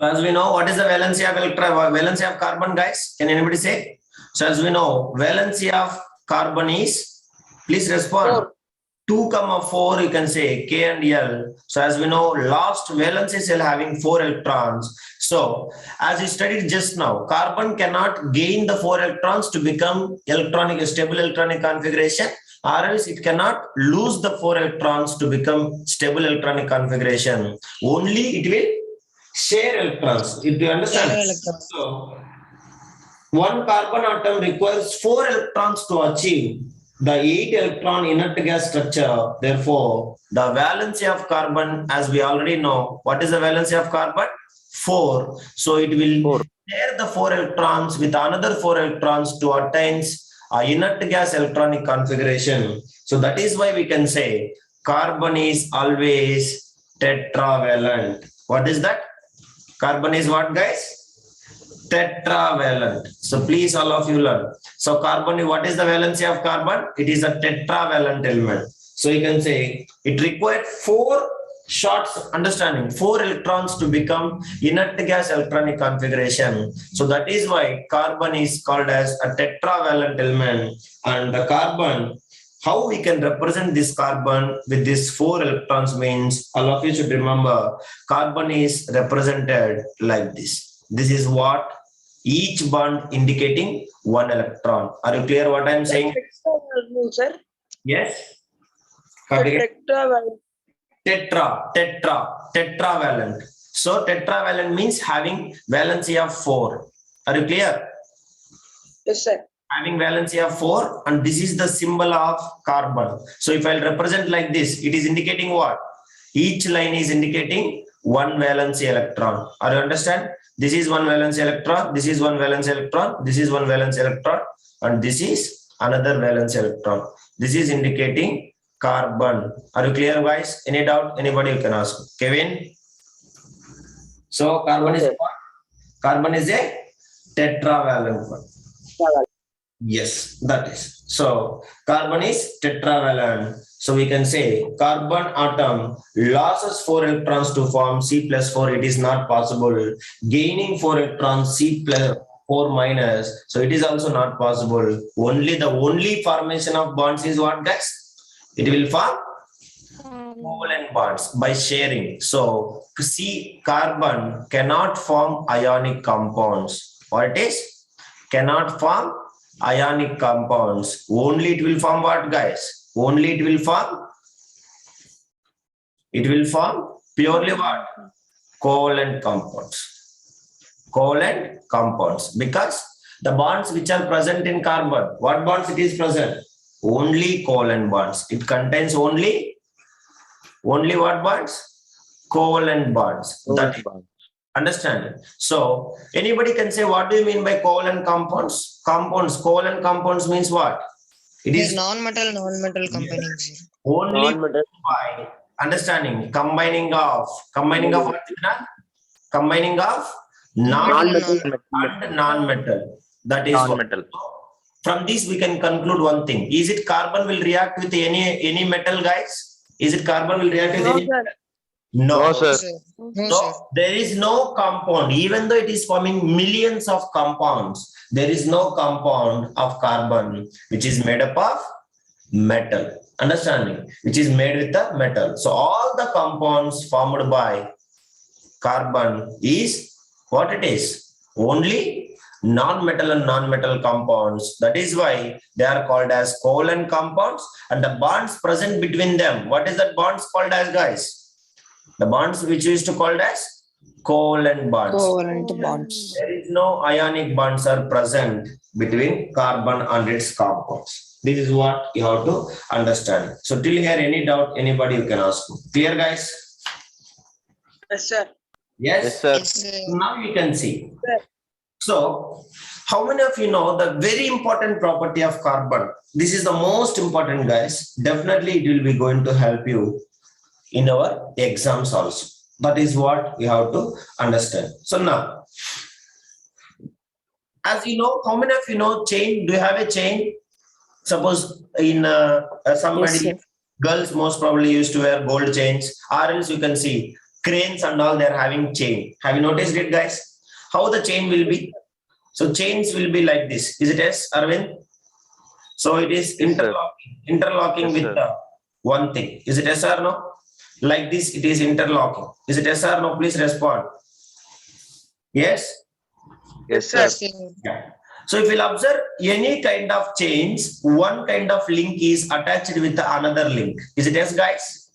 As we know, what is the valency of valency of carbon, guys? Can anybody say? So as we know, valency of carbon is, please respond. 2, 4, you can say K and L. So as we know, last valence cell having 4 electrons. So as you studied just now, carbon cannot gain the 4 electrons to become stable electronic configuration, or else it cannot lose the 4 electrons to become stable electronic configuration. Only it will share electrons. Do you understand? So one carbon atom requires 4 electrons to achieve the 8 electron inert gas structure. Therefore, the valency of carbon, as we already know, what is the valency of carbon? 4. So it will share the 4 electrons with another 4 electrons to attain a inert gas electronic configuration. So that is why we can say carbon is always tetravalent. What is that? Carbon is what, guys? Tetravalent. So please all of you learn. So carbon, what is the valency of carbon? It is a tetravalent element. So you can say it required 4 shots, understanding, 4 electrons to become inert gas electronic configuration. So that is why carbon is called as a tetravalent element. And the carbon, how we can represent this carbon with these 4 electrons means, all of you should remember, carbon is represented like this. This is what each bond indicating 1 electron. Are you clear what I am saying? Sir? Yes. Tetravalent. So tetravalent means having valency of 4. Are you clear? Yes, sir. Having valency of 4, and this is the symbol of carbon. So if I represent like this, it is indicating what? Each line is indicating 1 valency electron. Are you understand? This is 1 valence electron, this is 1 valence electron, this is 1 valence electron, and this is another valence electron. This is indicating carbon. Are you clear, guys? Any doubt? Anybody you can ask. Kevin? So carbon is what? Carbon is a tetravalent one. Yes, that is. So carbon is tetravalent. So we can say carbon atom loses 4 electrons to form C plus 4. It is not possible. Gaining 4 electrons C plus 4 minus. So it is also not possible. Only formation of bonds is what, guys? It will form covalent bonds by sharing. So C carbon cannot form ionic compounds. What it is? Cannot form ionic compounds. Only it will form what, guys? Only it will form purely what? Covalent compounds. Covalent compounds. Because the bonds which are present in carbon, what bonds it is present? Only covalent bonds. It contains only what bonds? Covalent bonds. That is understanding. So anybody can say, what do you mean by covalent compounds? Covalent compounds means what? It is non-metal combining. Only by understanding combining of what? Combining of non-metal and non-metal. That is non-metal. From this we can conclude one thing. Is it carbon will react with any metal, guys? Is it carbon will react with any metal? No, sir. So there is no compound, even though it is forming millions of compounds, there is no compound of carbon which is made up of metal. Understanding? Which is made with the metal. So all the compounds formed by carbon is what it is? Only non-metal and non-metal compounds. That is why they are called as covalent compounds, and the bonds present between them. What is that bonds called as, guys? The bonds which we used to call as covalent bonds. Covalent bonds. There is no ionic bonds are present between carbon and its compounds. This is what you have to understand. So till here, any doubt, anybody you can ask. Clear, guys? Yes, sir. Yes, sir. Now you can see. Yes. So how many of you know the very important property of carbon? This is the most important, guys. Definitely it will be going to help you in our exams also. That is what you have to understand. So now, as you know, how many of you know chain? Do you have a chain? Suppose in somebody, Yes, girls most probably used to wear gold chains, or else you can see cranes and all, they're having chain. Have you noticed it, guys? How the chain will be? So chains will be like this. Is it yes, Arvind? So it is Yes, sir. interlocking Yes, with sir. the one thing. Is it yes or no? Like this, it is interlocking. Is it yes or no? Please respond. Yes? Yes, sir. Yes, sir. Yeah. So if you'll observe any kind of chains, one kind of link is attached with another link. Is it yes, guys?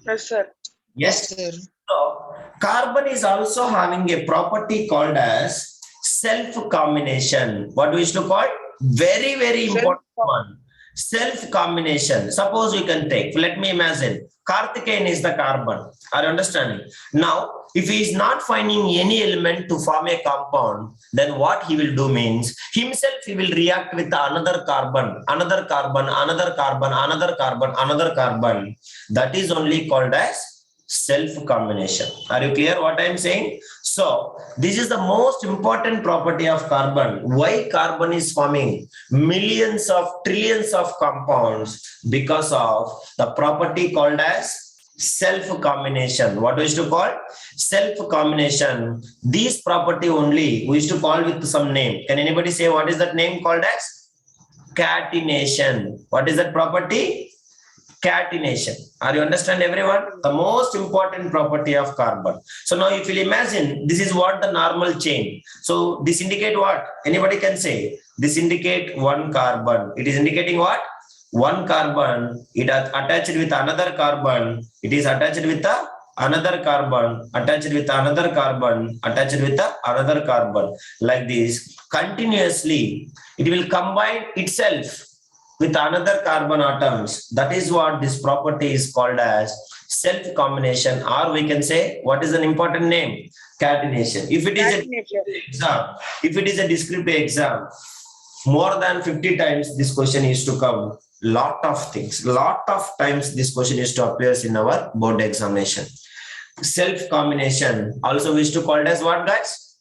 Yes, sir. Yes. Sir. So carbon is also having a property called as self-combination. What do we used to call? Very, very important one. Self-combination. Suppose you can take, let me imagine, Karthikeyan is the carbon. Are you understanding? Now, if he is not finding any element to form a compound, then what he will do means, himself he will react with another carbon, another carbon, another carbon, another carbon, another carbon. That is only called as self-combination. Are you clear what I am saying? So, this is the most important property of carbon. Why carbon is forming millions of trillions of compounds? Because of the property called as self-combination. What we used to call? Self-combination. This property only we used to call with some name. Can anybody say what is that name called as? Catenation. What is that property? Catenation. Are you understand everyone? The most important property of carbon. So now if you imagine, this is what the normal chain. So this indicate what? Anybody can say. This indicate one carbon. It is indicating what? One carbon. It is attached with another carbon. It is attached with another carbon. Attached with another carbon. Attached with another carbon. Like this. Continuously, it will combine itself with another carbon atoms. That is what this property is called as self-combination, or we can say, what is an important name? Catenation. If it is a exam, if it is a descriptive exam, more than 50 times this question is to come. Lot of things, lot of times this question is to appear in our board examination. Self-combination also we used to call it as what, guys?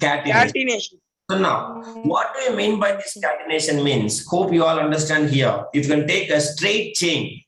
Catenation. Catenation. So now, what do you mean by this catenation means? Hope you all understand here. You can take a straight chain,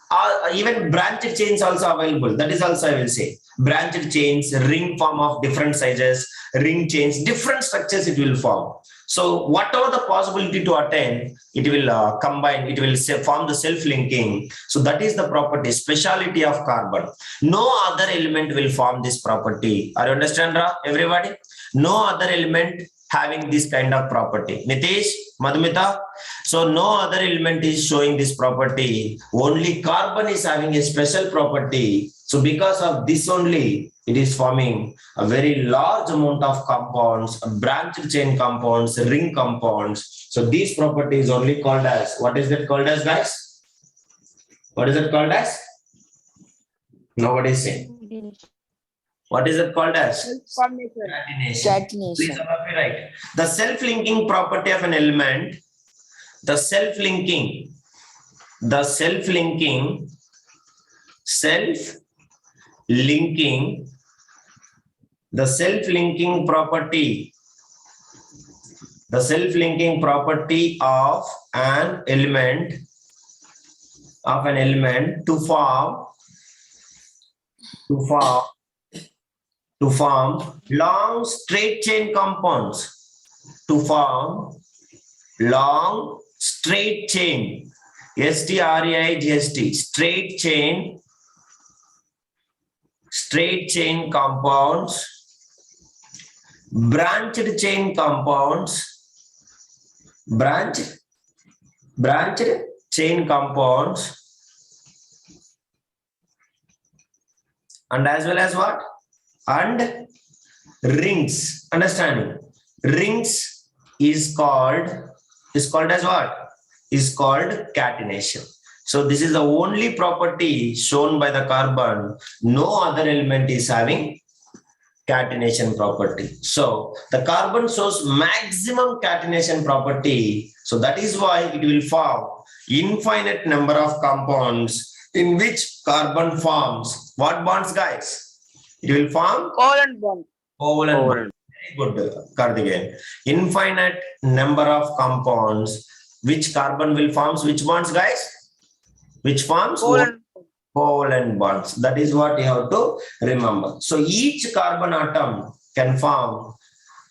or even branched chains also available. That is also I will say. Branched chains, ring form of different sizes, ring chains, different structures it will form. So whatever the possibility to attain, it will combine, it will form the self-linking. So that is the property, speciality of carbon. No other element will form this property. Are you understand, everybody? No other element having this kind of property. Nitish, Madhumita. So no other element is showing this property. Only carbon is having a special property. So because of this only, it is forming a very large amount of compounds, branched chain compounds, ring compounds. So these properties only called as, what is that called as, guys? What is it called as? Nobody is saying. What is it called as? Catenation. Catenation. Please right. The self-linking property of an element, the self-linking property of an element to form long straight chain compounds. To form long straight chain, straight chain compounds, branched chain compounds, branched chain compounds, and as well as what? And rings. Understanding? Rings is called as what? Is called catenation. So this is the only property shown by the carbon. No other element is having catenation property. So the carbon shows maximum catenation property. So that is why it will form infinite number of compounds in which carbon forms what bonds, guys? It will form Covalent bond. Very good, Karthikeyan. Infinite number of compounds which carbon will form which bonds, guys? Which forms? Covalent. Covalent bonds. That is what you have to remember. So each carbon atom can form,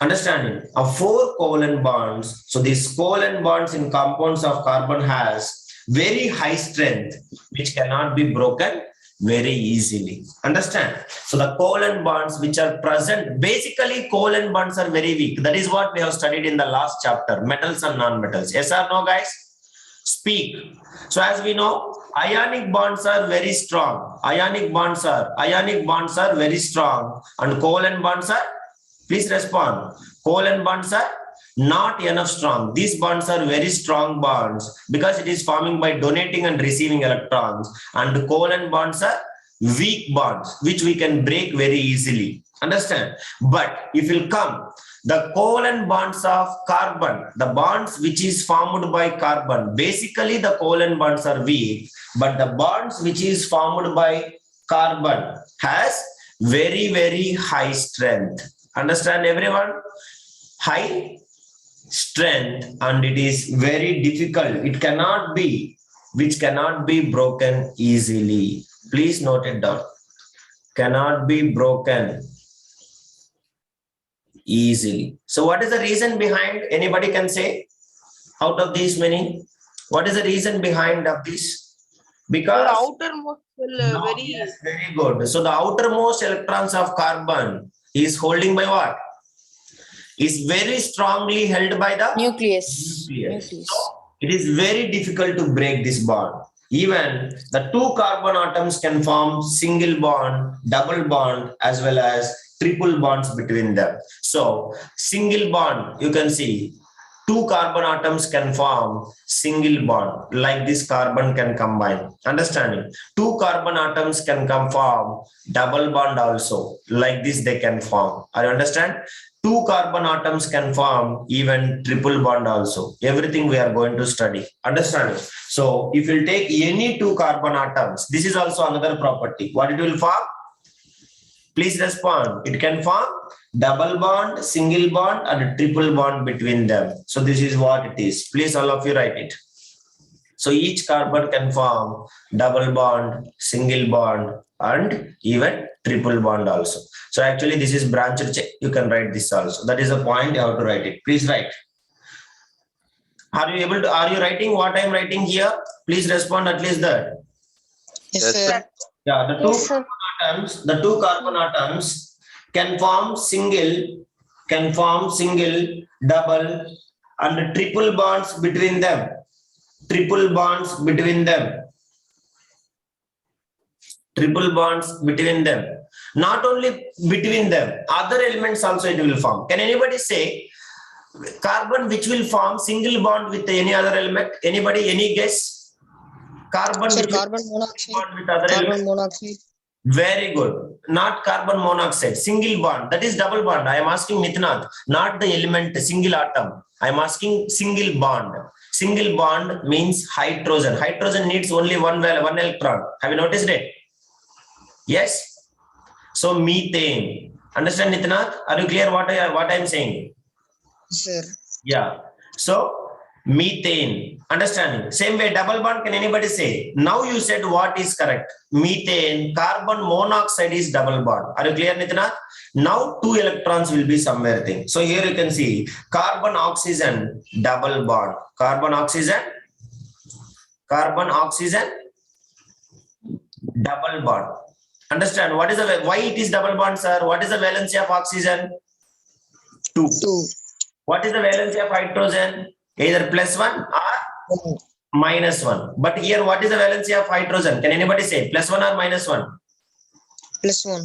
understanding, of 4 covalent bonds. So these covalent bonds in compounds of carbon has very high strength, which cannot be broken very easily. Understand? So the covalent bonds which are present, basically covalent bonds are very weak. That is what we have studied in the last chapter, metals and non-metals. Yes or no, guys? Speak. So as we know, ionic bonds are very strong. Ionic bonds are very strong, and covalent bonds are, please respond. Covalent bonds are not enough strong. These bonds are very strong bonds because it is forming by donating and receiving electrons, and covalent bonds are weak bonds which we can break very easily. Understand? But if you come, the covalent bonds of carbon, the bonds which is formed by carbon, basically the covalent bonds are weak, but the bonds which is formed by carbon has very, very high strength. Understand, everyone? High strength, and it is very difficult. It cannot be, which cannot be broken easily. Please note it down. Cannot be broken easily. So what is the reason behind? Anybody can say out of these many? What is the reason behind of this? The Because outermost will no, very yes, very good. So the outermost electrons of carbon is holding by what? Is very strongly held by the Nucleus. nucleus. Nucleus. So it is very difficult to break this bond. Even the 2 carbon atoms can form single bond, double bond, as well as triple bonds between them. So single bond, you can see 2 carbon atoms can form single bond, like this carbon can combine. Understanding? 2 carbon atoms can form double bond also, like this they can form. Are you understand? 2 carbon atoms can form even triple bond also. Everything we are going to study. Understanding? So if you take any 2 carbon atoms, this is also another property. What it will form? Please respond. It can form double bond, single bond, and a triple bond between them. So this is what it is. Please all of you write it. So each carbon can form double bond, single bond, and even triple bond also. So actually this is branched chain. You can write this also. That is the point you have to write it. Please write. Are you able to, are you writing what I am writing here? Please respond at least that. Yes, Yes, sir. Yeah, the 2 Yes, sir. carbon atoms, the 2 carbon atoms can form single, double, and triple bonds between them. Triple bonds between them. Triple bonds between them. Not only between them, other elements also it will form. Can anybody say carbon which will form single bond with any other element? Anybody, any guess? Carbon Sir, which will carbon form monoxide. bond with other Carbon elements? monoxide. Very good. Not carbon monoxide, single bond. That is double bond. I am asking Nitinath, not the element, single atom. I am asking single bond. Single bond means hydrogen. Hydrogen needs only one electron. Have you noticed it? Yes. So methane. Understand, Nitinath? Are you clear what I am saying? Sir. Yeah. So methane. Understanding? Same way, double bond, can anybody say? Now you said what is correct. Methane, carbon monoxide is double bond. Are you clear, Nitinath? Now 2 electrons will be somewhere thing. So here you can see carbon oxygen, double bond. Carbon oxygen, double bond. Understand? What is the, why it is double bond, sir? What is the valency of oxygen? 2. 2. What is the valency of hydrogen? Either +1 or -1. But here, what is the valency of hydrogen? Can anybody say +1 or -1? +1.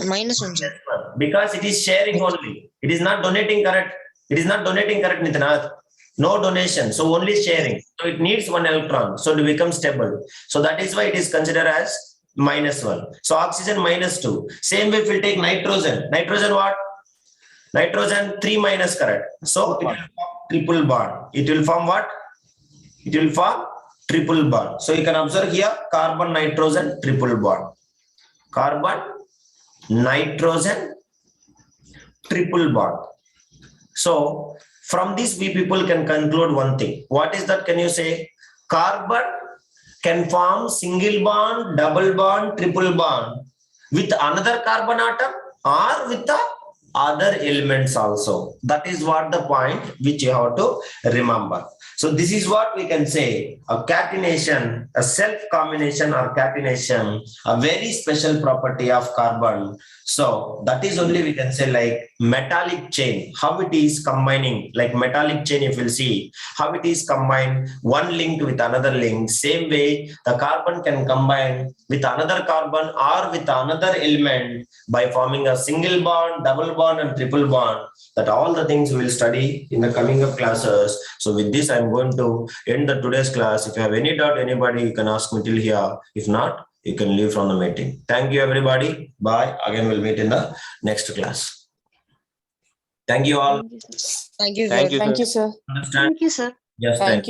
-1, sir. Because it is sharing only. It is not donating, correct? It is not donating, correct, Nitinath? No donation. So only sharing. So it needs 1 electron. So to become stable. So that is why it is considered as -1. So oxygen -2. Same way if we take nitrogen. Nitrogen what? Nitrogen 3- correct. So it will form triple bond. It will form what? It will form triple bond. So you can observe here carbon nitrogen triple bond. Carbon nitrogen triple bond. So from this we people can conclude one thing. What is that? Can you say? Carbon can form single bond, double bond, triple bond with another carbon atom or with the other elements also. That is what the point which you have to remember. So this is what we can say, a catenation, a self combination or catenation, a very special property of carbon. So that is only we can say like metallic chain, how it is combining, like metallic chain, if you'll see how it is combined, one linked with another link. Same way, the carbon can combine with another carbon or with another element by forming a single bond, double bond, and triple bond. That all the things we will study in the coming up classes. So with this, I'm going to end the today's class. If you have any doubt, anybody, you can ask me till here. If not, you can leave from the meeting. Thank you, everybody. Bye. Again, we'll meet in the next class. Thank you all. Thank you, sir. Thank you, Thank sir. you, sir. Understand? Thank you, sir. Yes, Thank thank you.